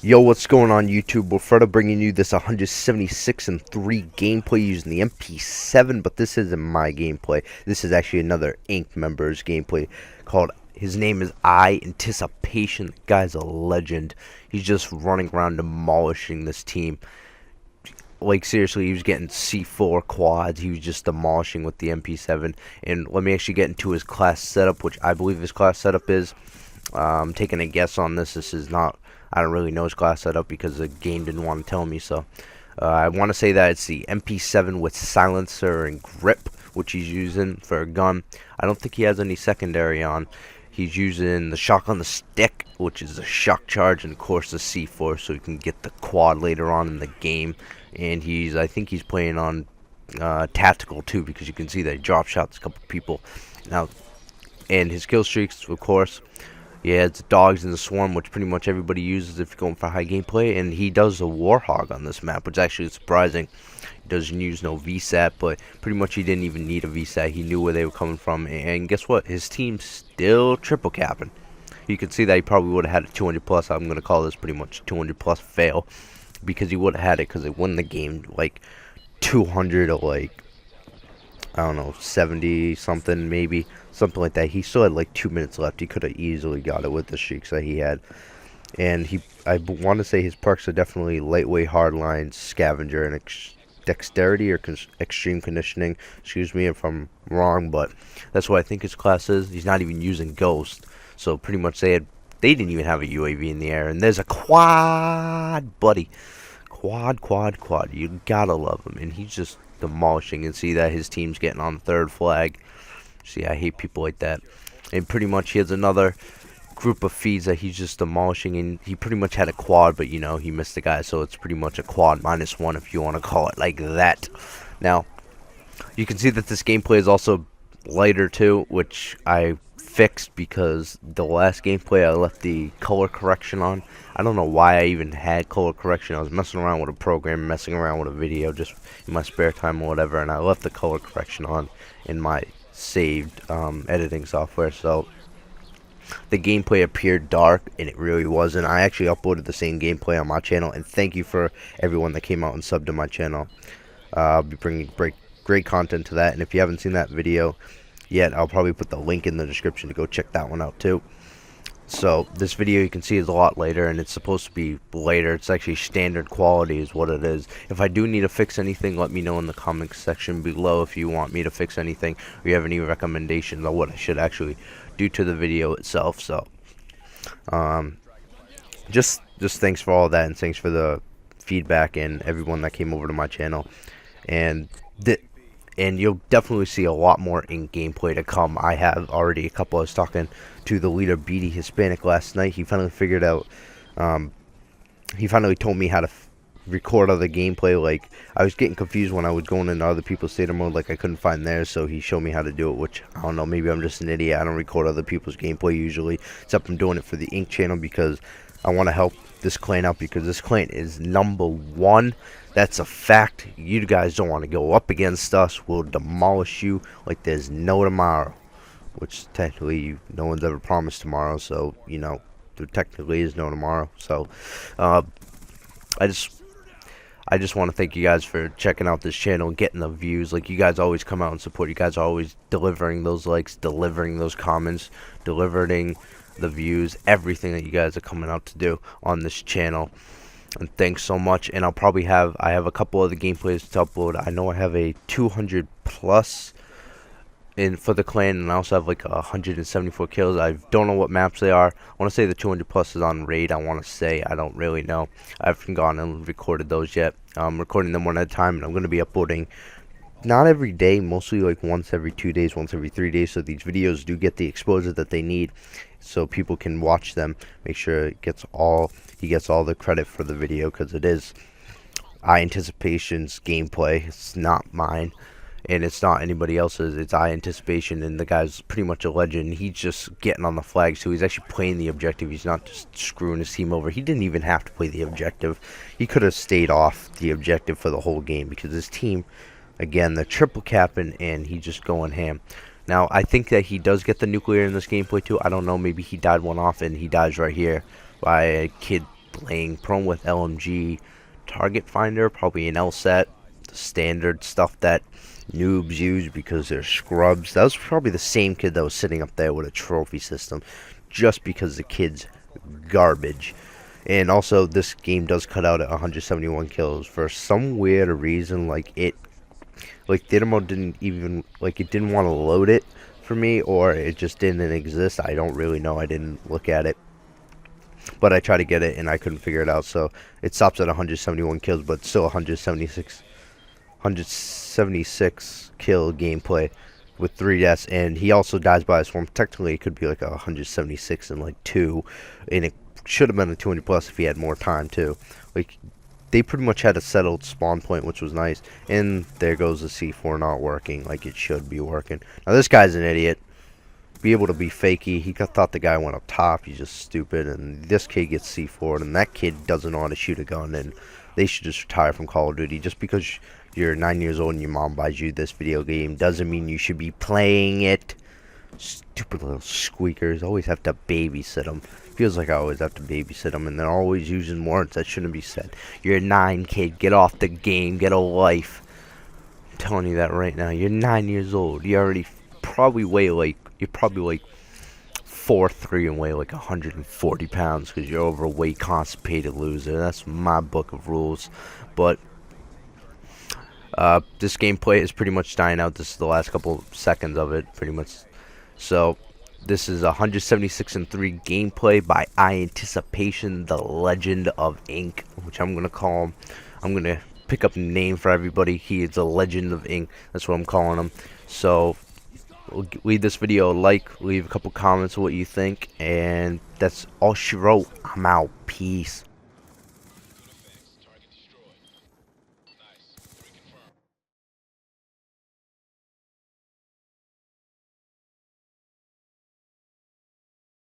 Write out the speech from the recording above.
Yo, what's going on YouTube? We're Fredo bringing you this 176-3 gameplay using the MP7, but this isn't my gameplay. This is actually another Inc. member's gameplay called, his name is iAnticipation. The guy's a legend. He's just running around demolishing this team. Like, seriously, he was getting C4 quads. He was just demolishing with the MP7. And let me actually get into his class setup, which I believe his class setup is. Taking a guess on this. This is not, I don't really know his class setup because the game didn't want to tell me. So I want to say that it's the MP7 with silencer and grip, which he's using for a gun. I don't think he has any secondary on. He's using the shock on the stick, which is a shock charge, and of course the C4, so he can get the quad later on in the game. And I think he's playing on tactical too, because you can see that he drop shots a couple people. Now, and his kill streaks, of course. Yeah, it's dogs in the swarm, which pretty much everybody uses if you're going for high gameplay, and he does a warhog on this map, which is actually surprising. He doesn't use no VSAT, but pretty much he didn't even need a VSAT. He knew where they were coming from, and guess what? His team's still triple capping. You can see that he probably would have had a 200 plus. I'm gonna call this pretty much 200 plus fail, because he would have had it, because they won the game like 200 or like, I don't know, 70 something maybe, something like that. He still had like 2 minutes left. He could have easily got it with the streaks that he had. And I want to say his perks are definitely lightweight, hardline, scavenger, and dexterity or extreme conditioning. Excuse me if I'm wrong, but that's what I think his class is. He's not even using ghost, so pretty much they didn't even have a UAV in the air. And there's a quad, buddy. Quad. You gotta love him, and he's just demolishing. And see that his team's getting on the third flag. See, I hate people like that. And pretty much he has another group of feeds that he's just demolishing, and he pretty much had a quad, but you know, he missed the guy, so it's pretty much a quad -1 if you want to call it like that. Now, you can see that this gameplay is also lighter too, which I fixed because the last gameplay I left the color correction on. I don't know why I even had color correction. I was messing around with a program, messing around with a video just in my spare time or whatever, and I left the color correction on in my saved editing software, so the gameplay appeared dark, and it really wasn't. I actually uploaded the same gameplay on my channel, and thank you for everyone that came out and subbed to my channel. I'll be bringing great content to that, and if you haven't seen that video yet, I'll probably put the link in the description to go check that one out too. So this video, you can see, is a lot later, and it's supposed to be later. It's actually standard quality is what it is. If I do need to fix anything, let me know in the comments section below if you want me to fix anything, or you have any recommendations on what I should actually do to the video itself. So just thanks for all that, and thanks for the feedback and everyone that came over to my channel. And you'll definitely see a lot more in gameplay to come. I have already a couple. I was talking to the leader, Beatty Hispanic, last night. He finally figured out, he finally told me how to record other gameplay. Like, I was getting confused when I was going into other people's theater mode, like I couldn't find theirs, so he showed me how to do it, which, I don't know, maybe I'm just an idiot. I don't record other people's gameplay usually, except I'm doing it for the Inc. channel because I want to help this clan out, because this clan is #1. That's a fact. You guys don't want to go up against us. We'll demolish you like there's no tomorrow, which technically no one's ever promised tomorrow, so you know there technically is no tomorrow. So I just want to thank you guys for checking out this channel and getting the views. Like, you guys always come out and support. You guys are always delivering those likes, delivering those comments, delivering the views, everything that you guys are coming out to do on this channel. And thanks so much. And I have a couple other gameplays to upload. I know I have a 200 plus in for the clan, and I also have like 174 kills. I don't know what maps they are. I want to say the 200 plus is on raid. I want to say, I don't really know. I haven't gone and recorded those yet. I'm recording them one at a time, and I'm going to be uploading not every day, mostly like once every 2 days, once every 3 days, so these videos do get the exposure that they need, so people can watch them. Make sure he gets all the credit for the video, because it is iAnticipation's gameplay. It's not mine, and it's not anybody else's. It's iAnticipation, and the guy's pretty much a legend. He's just getting on the flag, so he's actually playing the objective. He's not just screwing his team over. He didn't even have to play the objective. He could have stayed off the objective for the whole game, because his team, again, the triple capping, and he's just going ham. Now, I think that he does get the nuclear in this gameplay too. I don't know, maybe he died one off, and he dies right here by a kid playing prone with LMG, target finder, probably an LSAT, the standard stuff that noobs use because they're scrubs. That was probably the same kid that was sitting up there with a trophy system, just because the kid's garbage. And also, this game does cut out at 171 kills for some weird reason. Like Dynamo didn't even it didn't want to load it for me, or it just didn't exist. I don't really know. I didn't look at it, but I tried to get it and I couldn't figure it out. So it stops at 171 kills, but still 176 kill gameplay with 3 deaths, and he also dies by a swarm. Technically, it could be like a 176 and like 2, and it should have been a 200 plus if he had more time too. Like, they pretty much had a settled spawn point, which was nice. And there goes the C4 not working like it should be working. Now this guy's an idiot. Be able to be fakey. He thought the guy went up top. He's just stupid. And this kid gets C4'd, and that kid doesn't know how to shoot a gun. And they should just retire from Call of Duty. Just because you're 9 years old and your mom buys you this video game doesn't mean you should be playing it. Stupid little squeakers. Always have to babysit them. Feels like I always have to babysit them, and they're always using words that shouldn't be said. You're 9, kid. Get off the game. Get a life. I'm telling you that right now. You're 9 years old. You already probably weigh you're probably like 4'3" and weigh like 140 pounds because you're overweight, constipated loser. That's my book of rules. But this gameplay is pretty much dying out. This is the last couple seconds of it, pretty much. So this is 176 and 3 gameplay by iAnticipation, the Legend of Ink, which I'm gonna call him. I'm gonna pick up a name for everybody. He is a Legend of Ink. That's what I'm calling him. So leave this video a like, leave a couple comments of what you think, and that's all she wrote. I'm out. Peace.